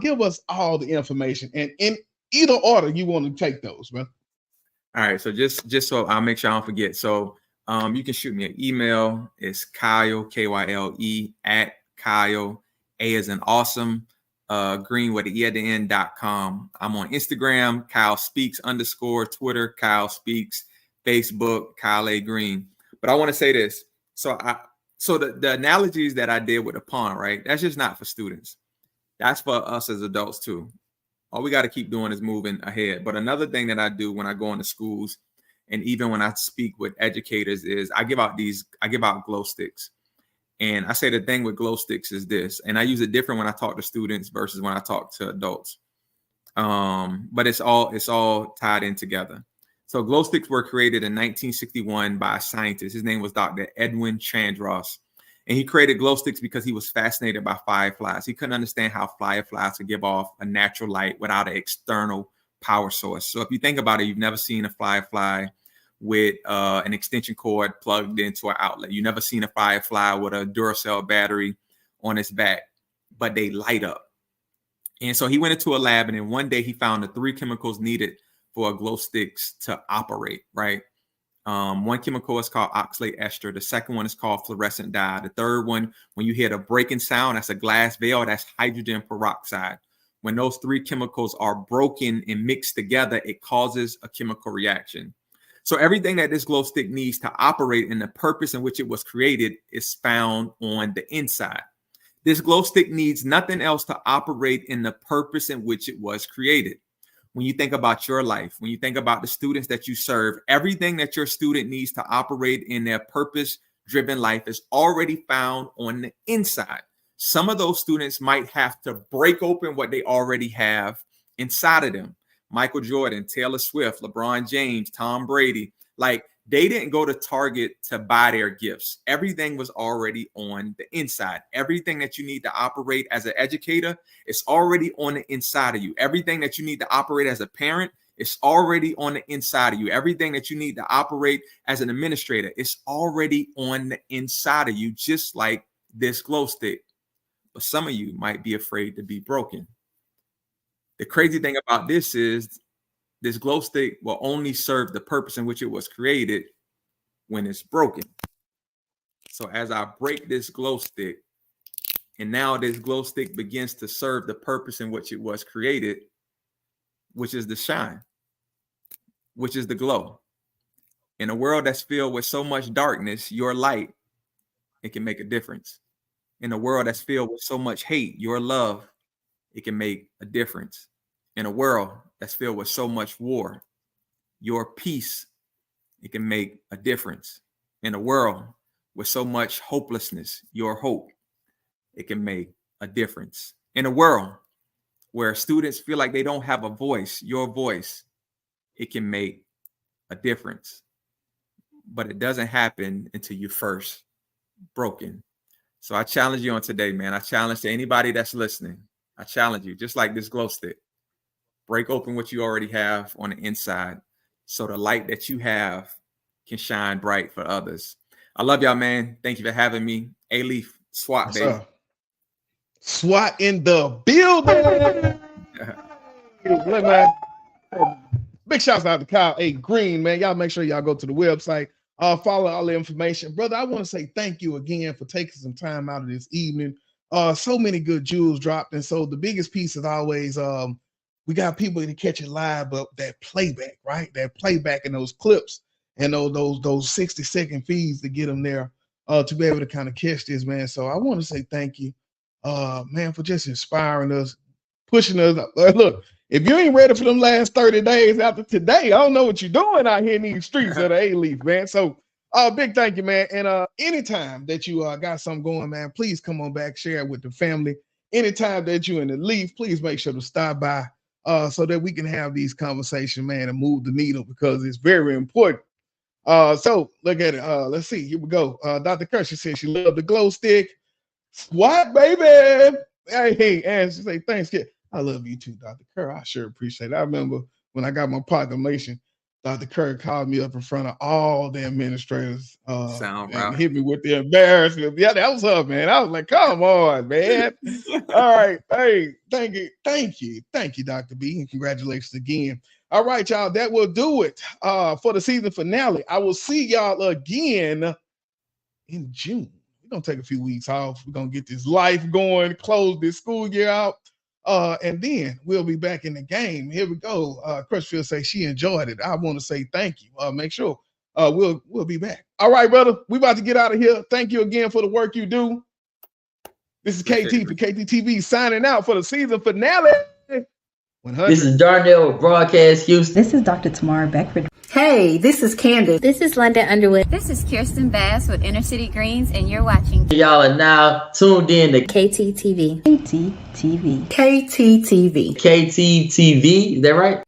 Speaker 1: Give us all the information, and in either order you want to take those, man.
Speaker 2: All right. So just so I'll make sure I don't forget. So you can shoot me an email. It's Kyle, Kyle, at Kyle, A as in awesome, green with the E at the end.com. I'm on Instagram, Kyle Speaks _ Twitter, Kyle Speaks, Facebook, Kyle A. Green. But I want to say this. So the analogies that I did with the pond, right? That's just not for students. That's for us as adults too. All we got to keep doing is moving ahead. But another thing that I do when I go into schools, and even when I speak with educators, is I give out glow sticks. And I say the thing with glow sticks is this, and I use it different when I talk to students versus when I talk to adults. But it's all tied in together. So glow sticks were created in 1961 by a scientist. His name was Dr. Edwin Chandras. And he created glow sticks because he was fascinated by fireflies. He couldn't understand how fireflies could give off a natural light without an external power source. So if you think about it, you've never seen a firefly with an extension cord plugged into an outlet. You've never seen a firefly with a Duracell battery on its back, but they light up. And so he went into a lab, and then one day he found the 3 chemicals needed for glow sticks to operate, right? One chemical is called oxalate ester. The second one is called fluorescent dye. The third one, when you hear the breaking sound, that's a glass veil, that's hydrogen peroxide. When those 3 chemicals are broken and mixed together, it causes a chemical reaction. So everything that this glow stick needs to operate in the purpose in which it was created is found on the inside. This glow stick needs nothing else to operate in the purpose in which it was created. When you think about your life, when you think about the students that you serve, everything that your student needs to operate in their purpose-driven life is already found on the inside. Some of those students might have to break open what they already have inside of them. Michael Jordan, Taylor Swift, LeBron James, Tom Brady, like they didn't go to Target to buy their gifts. Everything was already on the inside. Everything that you need to operate as an educator is already on the inside of you. Everything that you need to operate as a parent is already on the inside of you. Everything that you need to operate as an administrator is already on the inside of you, just like this glow stick. But some of you might be afraid to be broken. The crazy thing about this is this glow stick will only serve the purpose in which it was created when it's broken. So as I break this glow stick, and now this glow stick begins to serve the purpose in which it was created, which is the shine, which is the glow. In a world that's filled with so much darkness, your light, it can make a difference. In a world that's filled with so much hate, your love, it can make a difference. In a world that's filled with so much war, your peace, it can make a difference. In a world with so much hopelessness, your hope, it can make a difference. In a world where students feel like they don't have a voice, your voice, it can make a difference. But it doesn't happen until you first broken. So I challenge you on today, man. I challenge to anybody that's listening. I challenge you, just like this glow stick, break open what you already have on the inside so the light that you have can shine bright for others. I love y'all, man. Thank you for having me. A-Leaf, SWAT, baby.
Speaker 1: SWAT in the building. Look, man. Big shouts out to Kyle A. Green, man. Y'all make sure y'all go to the website. Follow all the information. Brother, I want to say thank you again for taking some time out of this evening. So many good jewels dropped. And so the biggest piece is always we got people to catch it live, but that playback, right? That playback in those clips and those 60-second feeds to get them there to be able to kind of catch this, man. So I want to say thank you, man, for just inspiring us, pushing us. Look, if you ain't ready for them last 30 days after today, I don't know what you're doing out here in these streets of the A-Leaf, man. So big thank you, man. And anytime that you got something going, man, please come on back, share it with the family. Anytime that you're in the Leaf, please make sure to stop by so that we can have these conversations, man, and move the needle because it's very important. So look at it. Let's see. Here we go. Dr. Kerr, she said she loved the glow stick. SWAT, baby. Hey, and she say, thanks, kid. I love you too, Dr. Kerr. I sure appreciate it. I remember when I got my proclamation, Dr. Kerr called me up in front of all the administrators and hit me with the embarrassment. Yeah, that was her, man. I was like, come on, man. All right. Hey, thank you, Dr. B, and congratulations again. All right, y'all, that will do it for the season finale. I will see y'all again in June. We're going to take a few weeks off. We're going to get this life going, close this school year out. And then we'll be back in the game. Here we go. Crutchfield say she enjoyed it. I want to say thank you. Make sure we'll be back. All right, brother. We about to get out of here. Thank you again for the work you do. This is KT for KTTV signing out for the season finale. 100.
Speaker 5: This is Darnell with Broadcast Houston.
Speaker 6: This is Dr. Tamara Beckford.
Speaker 7: Hey, this is Candace.
Speaker 8: This is London Underwood.
Speaker 9: This is Kirsten Bass with Inner City Greens, and you're watching.
Speaker 5: Y'all are now tuned in to
Speaker 8: KTTV.
Speaker 6: KTTV.
Speaker 7: KTTV.
Speaker 5: KTTV, is that right?